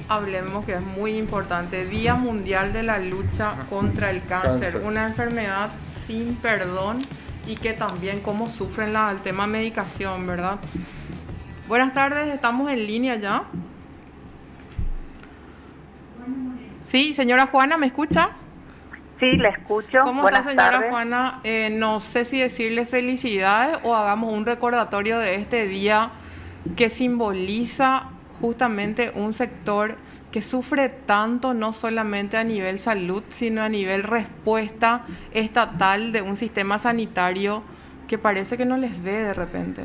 hablemos, que es muy importante. Día Mundial de la Lucha contra el Cáncer, una enfermedad sin perdón y que también cómo sufren el tema medicación, ¿verdad? Buenas tardes, estamos en línea ya. Sí, señora Juana, ¿me escucha? Sí, la escucho. ¿Cómo Buenas está, señora tardes. Juana? No sé si decirle felicidades o hagamos un recordatorio de este día que simboliza justamente un sector que sufre tanto, no solamente a nivel salud, sino a nivel respuesta estatal de un sistema sanitario que parece que no les ve de repente.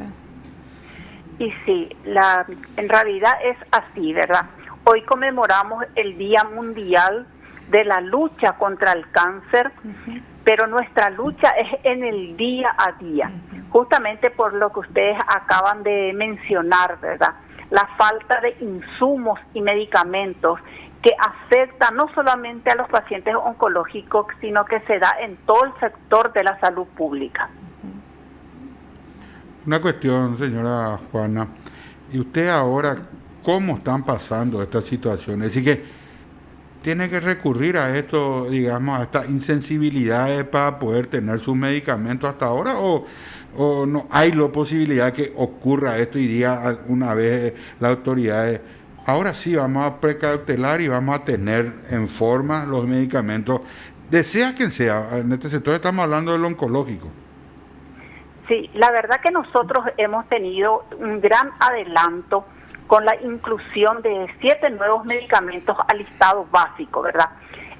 Y sí, en realidad es así, ¿verdad? Hoy conmemoramos el Día Mundial de la Lucha contra el Cáncer, pero nuestra lucha es en el día a día, justamente por lo que ustedes acaban de mencionar, ¿verdad? La falta de insumos y medicamentos que afecta no solamente a los pacientes oncológicos, sino que se da en todo el sector de la salud pública. Una cuestión, señora Juana, y usted ahora, ¿cómo están pasando estas situaciones? Así que tiene que recurrir a esto, digamos, a estas insensibilidades para poder tener sus medicamentos hasta ahora, o no hay la posibilidad que ocurra esto y diga una vez las autoridades, ahora sí vamos a precautelar y vamos a tener en forma los medicamentos, sea quien sea. En este sector estamos hablando del oncológico. Sí, la verdad que nosotros hemos tenido un gran adelanto con la inclusión de 7 nuevos medicamentos al listado básico, ¿verdad?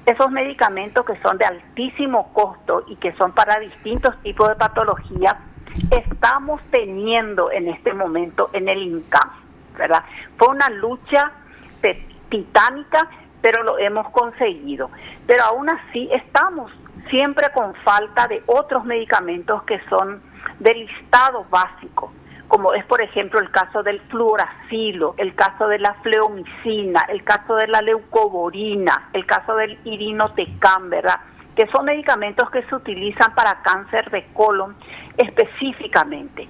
Esos medicamentos que son de altísimo costo y que son para distintos tipos de patologías, estamos teniendo en este momento en el INCAM, ¿verdad? Fue una lucha titánica, pero lo hemos conseguido. Pero aún así estamos siempre con falta de otros medicamentos que son del listado básico, como es por ejemplo el caso del fluoracilo, el caso de la fleomicina, el caso de la leucovorina, el caso del irinotecan, ¿verdad? Que son medicamentos que se utilizan para cáncer de colon específicamente.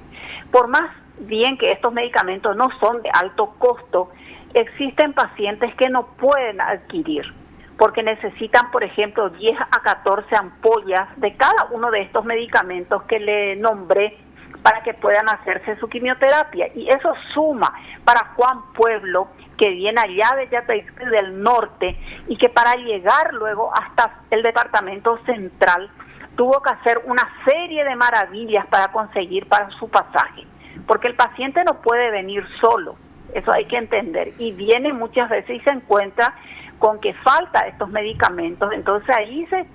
Por más bien que estos medicamentos no son de alto costo, existen pacientes que no pueden adquirir, porque necesitan, por ejemplo, 10 a 14 ampollas de cada uno de estos medicamentos que le nombré para que puedan hacerse su quimioterapia. Y eso suma para Juan Pueblo, que viene allá de Yatequí del norte, y que para llegar luego hasta el departamento central tuvo que hacer una serie de maravillas para conseguir para su pasaje, porque el paciente no puede venir solo, eso hay que entender, y viene muchas veces y se encuentra con que falta estos medicamentos. Entonces ahí se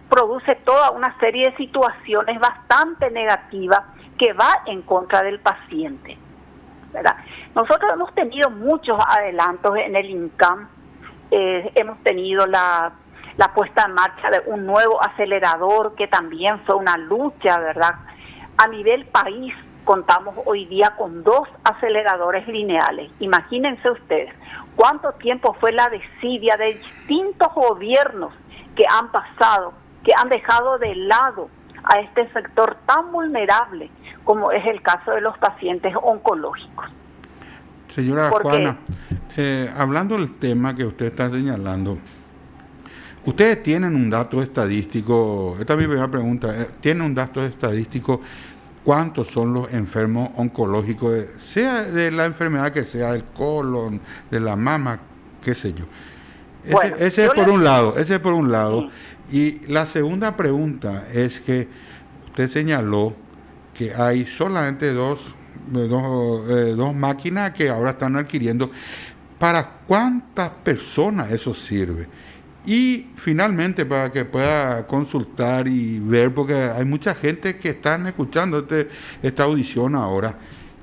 produce toda una serie de situaciones bastante negativas que va en contra del paciente, ¿verdad? Nosotros hemos tenido muchos adelantos en el INCAM, hemos tenido la puesta en marcha de un nuevo acelerador que también fue una lucha, ¿verdad? A nivel país contamos hoy día con 2 aceleradores lineales. Imagínense ustedes cuánto tiempo fue la desidia de distintos gobiernos que han pasado, que han dejado de lado a este sector tan vulnerable como es el caso de los pacientes oncológicos. Señora Juana, hablando del tema que usted está señalando, ¿ustedes tienen un dato estadístico? Esta es mi primera pregunta. ¿Tienen un dato estadístico? ¿Cuántos son los enfermos oncológicos, sea de la enfermedad que sea, del colon, de la mama, qué sé yo? Ese es por un lado. Sí. Y la segunda pregunta es que usted señaló que hay solamente dos máquinas que ahora están adquiriendo. ¿Para cuántas personas eso sirve? Y finalmente, para que pueda consultar y ver, porque hay mucha gente que están escuchando esta audición ahora,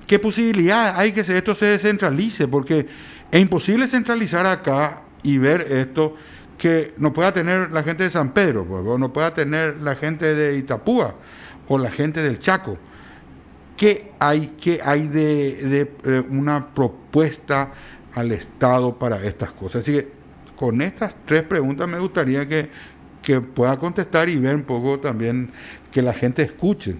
¿qué posibilidad hay que esto se descentralice? Porque es imposible centralizar acá y ver esto que no pueda tener la gente de San Pedro, pues, o no pueda tener la gente de Itapúa o la gente del Chaco. ¿Qué hay de una propuesta al Estado para estas cosas? Así que con estas 3 preguntas me gustaría que pueda contestar y ver un poco también que la gente escuche.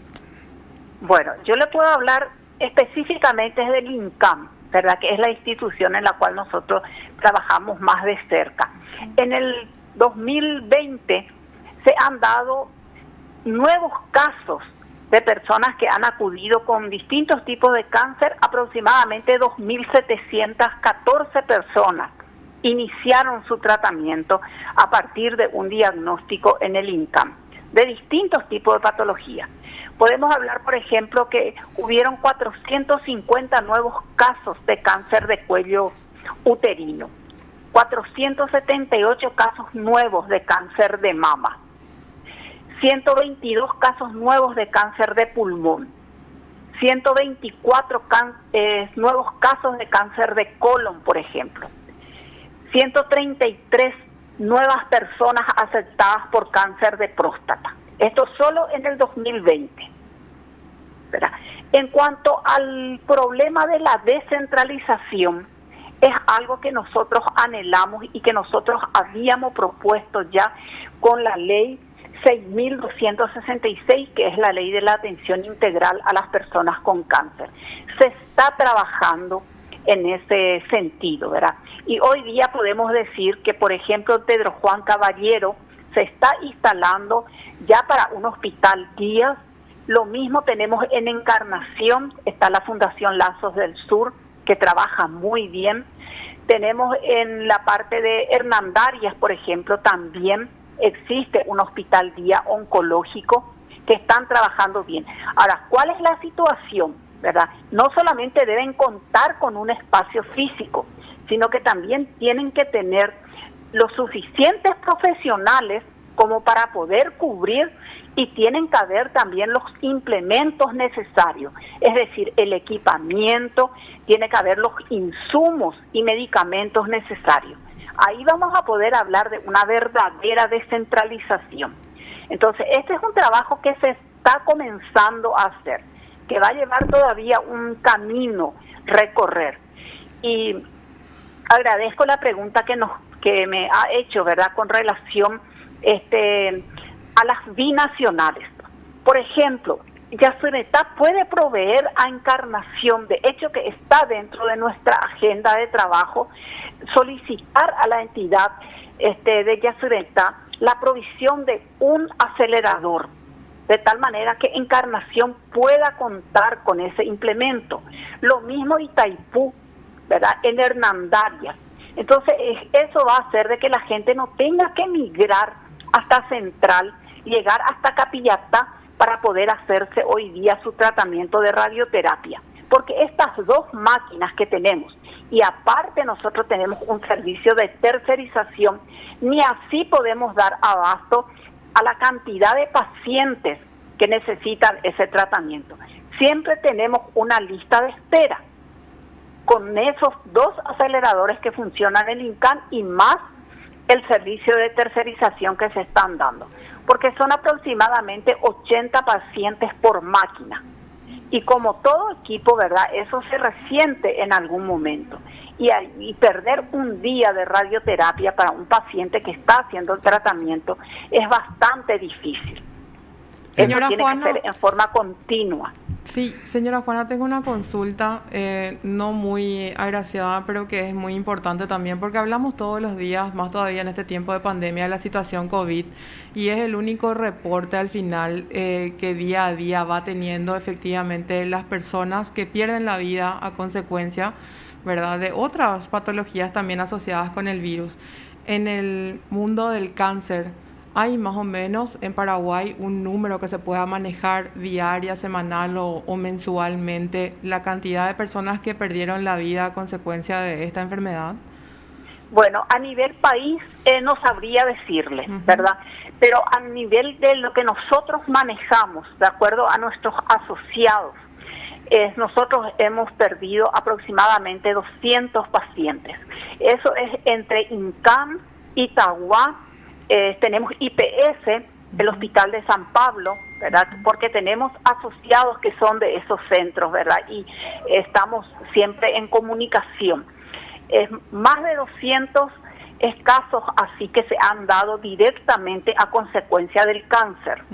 Bueno, yo le puedo hablar específicamente del INCAM, ¿verdad? Que es la institución en la cual nosotros trabajamos más de cerca. En el 2020 se han dado nuevos casos de personas que han acudido con distintos tipos de cáncer. Aproximadamente 2.714 personas iniciaron su tratamiento a partir de un diagnóstico en el INCAM, de distintos tipos de patologías. Podemos hablar, por ejemplo, que hubieron 450 nuevos casos de cáncer de cuello uterino, 478 casos nuevos de cáncer de mama, 122 casos nuevos de cáncer de pulmón, 124 nuevos casos de cáncer de colon, por ejemplo, 133 nuevas personas afectadas por cáncer de próstata. Esto solo en el 2020. ¿Verdad? En cuanto al problema de la descentralización, es algo que nosotros anhelamos y que nosotros habíamos propuesto ya con la ley 6.266, que es la ley de la atención integral a las personas con cáncer. Se está trabajando en ese sentido, ¿verdad? Y hoy día podemos decir que, por ejemplo, en Pedro Juan Caballero se está instalando ya para un hospital día. Lo mismo tenemos en Encarnación, está la Fundación Lazos del Sur, que trabaja muy bien. Tenemos en la parte de Hernandarias, por ejemplo, también existe un hospital día oncológico que están trabajando bien. Ahora, ¿cuál es la situación? ¿Verdad? No solamente deben contar con un espacio físico, sino que también tienen que tener los suficientes profesionales como para poder cubrir, y tienen que haber también los implementos necesarios, es decir, el equipamiento, tiene que haber los insumos y medicamentos necesarios. Ahí vamos a poder hablar de una verdadera descentralización. Entonces, este es un trabajo que se está comenzando a hacer, que va a llevar todavía un camino recorrer. Y agradezco la pregunta que me ha hecho, ¿verdad?, con relación a las binacionales. Por ejemplo, Yacyretá puede proveer a Encarnación, de hecho que está dentro de nuestra agenda de trabajo, solicitar a la entidad de Yacyretá la provisión de un acelerador, de tal manera que Encarnación pueda contar con ese implemento. Lo mismo Itaipú, ¿verdad?, en Hernandarias. Entonces, eso va a hacer de que la gente no tenga que migrar hasta Central, llegar hasta Capillatá para poder hacerse hoy día su tratamiento de radioterapia. Porque estas dos máquinas que tenemos, y aparte nosotros tenemos un servicio de tercerización, ni así podemos dar abasto a la cantidad de pacientes que necesitan ese tratamiento. Siempre tenemos una lista de espera con esos dos aceleradores que funcionan en el INCAN y más el servicio de tercerización que se están dando, porque son aproximadamente 80 pacientes por máquina. Y como todo equipo, ¿verdad?, eso se resiente en algún momento. Y perder un día de radioterapia para un paciente que está haciendo el tratamiento es bastante difícil. Señora eso tiene Juana, que ser en forma continua. Sí, señora Juana, tengo una consulta no muy agraciada, pero que es muy importante también, porque hablamos todos los días, más todavía en este tiempo de pandemia, de la situación COVID, y es el único reporte al final que día a día va teniendo efectivamente las personas que pierden la vida a consecuencia, ¿verdad?, de otras patologías también asociadas con el virus. En el mundo del cáncer, ¿hay más o menos en Paraguay un número que se pueda manejar diaria, semanal o mensualmente, la cantidad de personas que perdieron la vida a consecuencia de esta enfermedad? Bueno, a nivel país no sabría decirle, ¿verdad? Pero a nivel de lo que nosotros manejamos, de acuerdo a nuestros asociados, nosotros hemos perdido aproximadamente 200 pacientes. Eso es entre INCAM, Itagua, tenemos IPS, el Hospital de San Pablo, ¿verdad?, porque tenemos asociados que son de esos centros, ¿verdad?, y estamos siempre en comunicación. Más de 200 casos así que se han dado directamente a consecuencia del cáncer.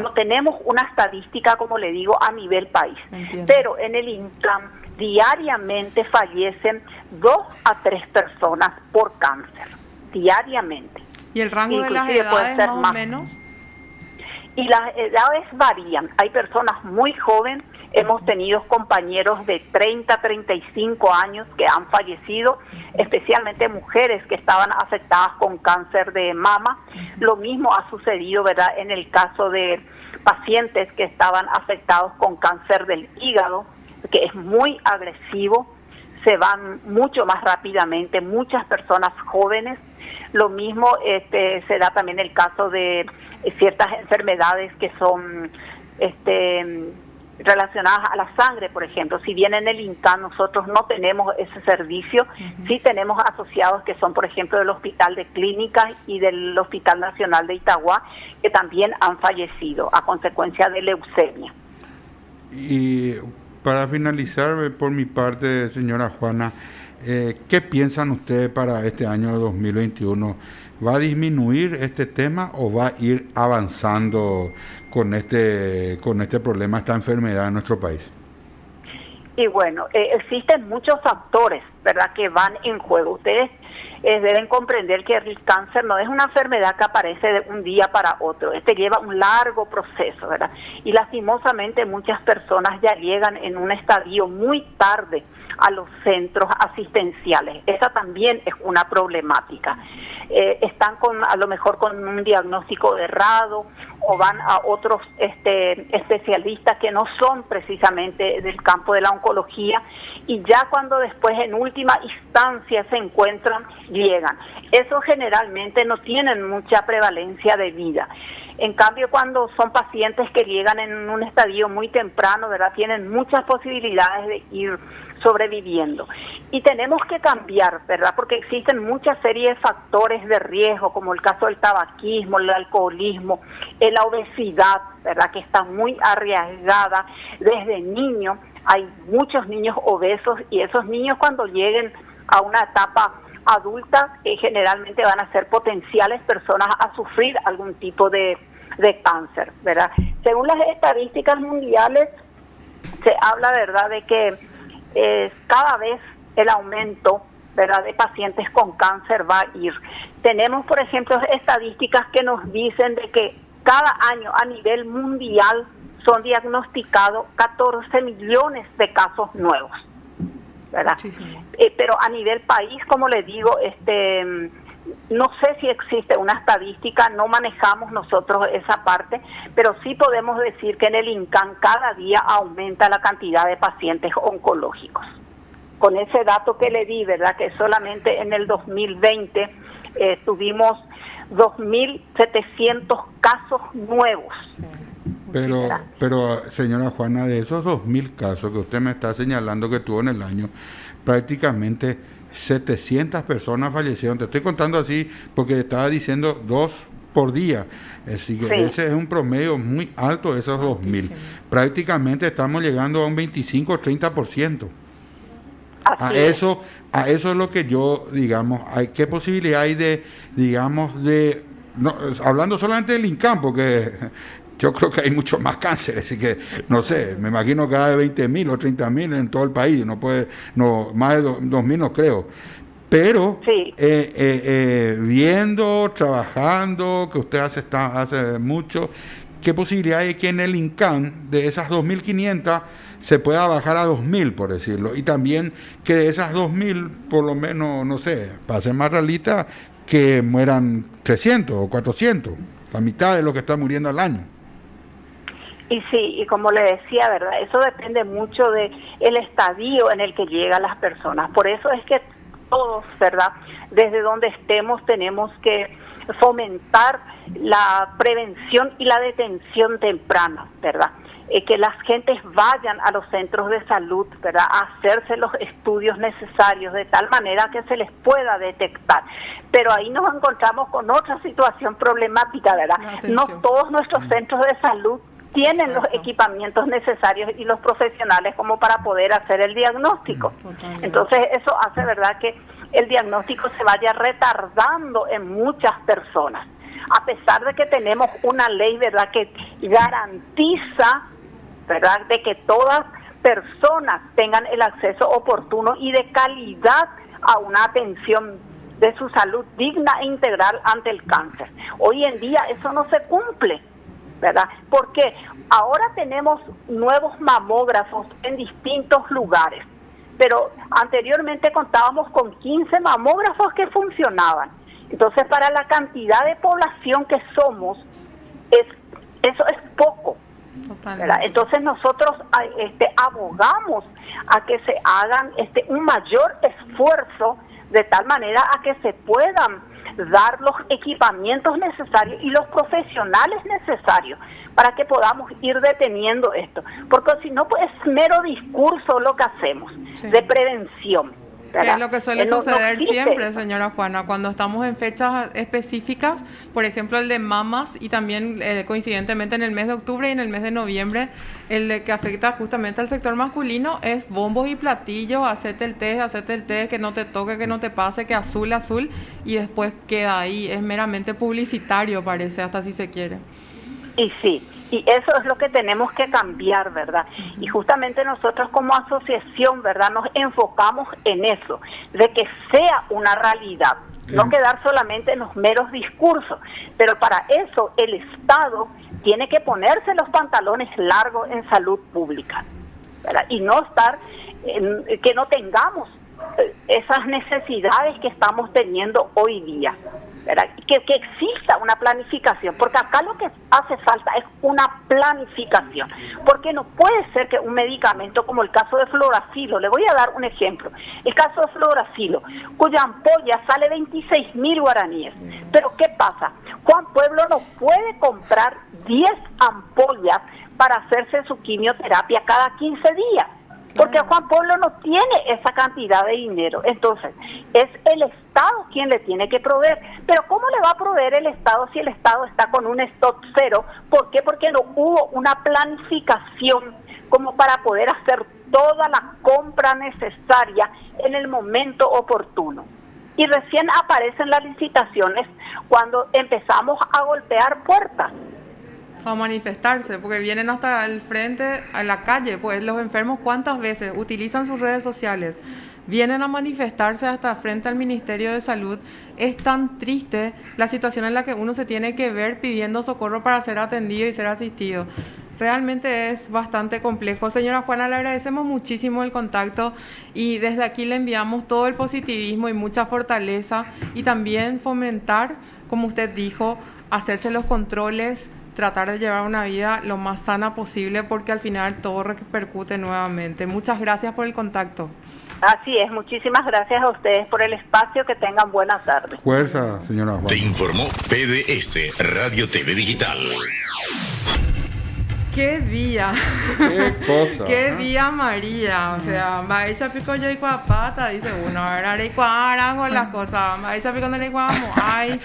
No tenemos una estadística, como le digo, a nivel país. Entiendo. Pero en el INCAM diariamente fallecen 2 a 3 personas por cáncer, diariamente. ¿Y el rango de las Inclusive puede edades ser más o más. menos? Y las edades varían. Hay personas muy jóvenes, hemos tenido compañeros de 30, 35 años que han fallecido, especialmente mujeres que estaban afectadas con cáncer de mama. Lo mismo ha sucedido, ¿verdad?, en el caso de pacientes que estaban afectados con cáncer del hígado, que es muy agresivo, se van mucho más rápidamente, muchas personas jóvenes. Lo mismo se da también el caso de ciertas enfermedades que son relacionadas a la sangre, por ejemplo. Si bien en el INCAN nosotros no tenemos ese servicio, sí tenemos asociados que son, por ejemplo, del Hospital de Clínicas y del Hospital Nacional de Itagua, que también han fallecido a consecuencia de leucemia. Y para finalizar, por mi parte, señora Juana, ¿qué piensan ustedes para este año 2021? ¿Va a disminuir este tema o va a ir avanzando con este problema, esta enfermedad en nuestro país? Y bueno, existen muchos factores, ¿verdad?, que van en juego. Ustedes deben comprender que el cáncer no es una enfermedad que aparece de un día para otro. Lleva un largo proceso, ¿verdad? Y lastimosamente muchas personas ya llegan en un estadio muy tarde a los centros asistenciales. Esa también es una problemática. Están a lo mejor con un diagnóstico errado, o van a otros especialistas que no son precisamente del campo de la oncología, y ya cuando después en última instancia se encuentran, llegan. Eso generalmente no tienen mucha prevalencia de vida. En cambio, cuando son pacientes que llegan en un estadio muy temprano, ¿verdad?, tienen muchas posibilidades de ir sobreviviendo. Y tenemos que cambiar, ¿verdad?, porque existen muchas series de factores de riesgo, como el caso del tabaquismo, el alcoholismo, la obesidad, ¿verdad?, que está muy arriesgada desde niños. Hay muchos niños obesos, y esos niños, cuando lleguen a una etapa adulta, generalmente van a ser potenciales personas a sufrir algún tipo de cáncer, ¿verdad? Según las estadísticas mundiales, se habla, ¿verdad?, de que cada vez el aumento, ¿verdad?, de pacientes con cáncer va a ir. Tenemos, por ejemplo, estadísticas que nos dicen de que cada año a nivel mundial son diagnosticados 14 millones de casos nuevos, ¿verdad? Sí. Pero a nivel país, como les digo, no sé si existe una estadística, no manejamos nosotros esa parte, pero sí podemos decir que en el INCAN cada día aumenta la cantidad de pacientes oncológicos. Con ese dato que le di, ¿verdad?, que solamente en el 2020 tuvimos 2.700 casos nuevos. Pero señora Juana, de esos 2.000 casos que usted me está señalando que tuvo en el año, prácticamente 700 personas fallecieron. Te estoy contando así porque estaba diciendo 2 por día. Así que sí, ese es un promedio muy alto de esos 2.000. Prácticamente estamos llegando a un 25 o 30%. A eso es lo que yo, digamos, ¿qué posibilidad hay no, hablando solamente del INCAN, porque yo creo que hay mucho más cáncer, así que no sé, me imagino que hay 20.000 o 30.000 en todo el país, más de 2.000 no creo. Pero sí, viendo, trabajando, que usted hace mucho, ¿qué posibilidad hay que en el INCAN de esas 2.500 se pueda bajar a 2.000, por decirlo? Y también que de esas 2.000, por lo menos, no sé, para ser más realista, que mueran 300 o 400, la mitad de lo que está muriendo al año. Y sí, y como le decía, ¿verdad?, eso depende mucho de el estadio en el que llegan las personas. Por eso es que todos, ¿verdad?, desde donde estemos tenemos que fomentar la prevención y la detención temprana, ¿verdad? Que las gentes vayan a los centros de salud, ¿verdad?, a hacerse los estudios necesarios de tal manera que se les pueda detectar. Pero ahí nos encontramos con otra situación problemática, ¿verdad? No todos nuestros centros de salud tienen los equipamientos necesarios y los profesionales como para poder hacer el diagnóstico. Entonces eso hace, ¿verdad?, que el diagnóstico se vaya retardando en muchas personas. A pesar de que tenemos una ley, ¿verdad?, que garantiza, ¿verdad?, de que todas personas tengan el acceso oportuno y de calidad a una atención de su salud digna e integral ante el cáncer. Hoy en día eso no se cumple, ¿verdad? Porque ahora tenemos nuevos mamógrafos en distintos lugares, pero anteriormente contábamos con 15 mamógrafos que funcionaban. Entonces, para la cantidad de población que somos, eso es poco, ¿verdad? Entonces nosotros abogamos a que se hagan un mayor esfuerzo de tal manera a que se puedan dar los equipamientos necesarios y los profesionales necesarios para que podamos ir deteniendo esto, porque si no, pues es mero discurso lo que hacemos, sí, de prevención. Que es lo que suele suceder siempre, señora Juana, cuando estamos en fechas específicas, por ejemplo el de mamas y también coincidentemente en el mes de octubre y en el mes de noviembre, el que afecta justamente al sector masculino es bombos y platillos, hacete el test, que no te toque, que no te pase, que azul, y después queda ahí, es meramente publicitario parece, hasta si se quiere. Y sí, y eso es lo que tenemos que cambiar, ¿verdad? Y justamente nosotros como asociación, ¿verdad?, nos enfocamos en eso, de que sea una realidad, no quedar solamente en los meros discursos, pero para eso el Estado tiene que ponerse los pantalones largos en salud pública, ¿verdad? Y no estar, que no tengamos esas necesidades que estamos teniendo hoy día, ¿verdad? Que exista una planificación, porque acá lo que hace falta es una planificación, porque no puede ser que un medicamento como el caso de Fluoracilo, le voy a dar un ejemplo, el caso de Fluoracilo, cuya ampolla sale 26.000 guaraníes, pero ¿qué pasa? Juan Pueblo no puede comprar 10 ampollas para hacerse su quimioterapia cada 15 días, porque Juan Pueblo no tiene esa cantidad de dinero. Entonces, es el Estado quien le tiene que proveer. Pero ¿cómo le va a proveer el Estado si el Estado está con un stock cero? ¿Por qué? Porque no hubo una planificación como para poder hacer toda la compra necesaria en el momento oportuno. Y recién aparecen las licitaciones cuando empezamos a golpear puertas. A manifestarse, porque vienen hasta el frente, a la calle, pues los enfermos cuántas veces utilizan sus redes sociales, vienen a manifestarse hasta frente al Ministerio de Salud. Es tan triste la situación en la que uno se tiene que ver pidiendo socorro para ser atendido y ser asistido. Realmente es bastante complejo. Señora Juana, le agradecemos muchísimo el contacto y desde aquí le enviamos todo el positivismo y mucha fortaleza y también fomentar, como usted dijo, hacerse los controles, tratar de llevar una vida lo más sana posible porque al final todo repercute nuevamente. Muchas gracias por el contacto. Así es, muchísimas gracias a ustedes por el espacio, que tengan buenas tardes. Fuerza, señora Juana. Te informó PDS Radio TV Digital. ¡Qué día! ¡Qué cosa! ¡Qué día, María! O sea, Maisha pico yo y cuapata, dice uno. Ahora haré cuarango las cosas. Maisha pico no le cuamo. Ay,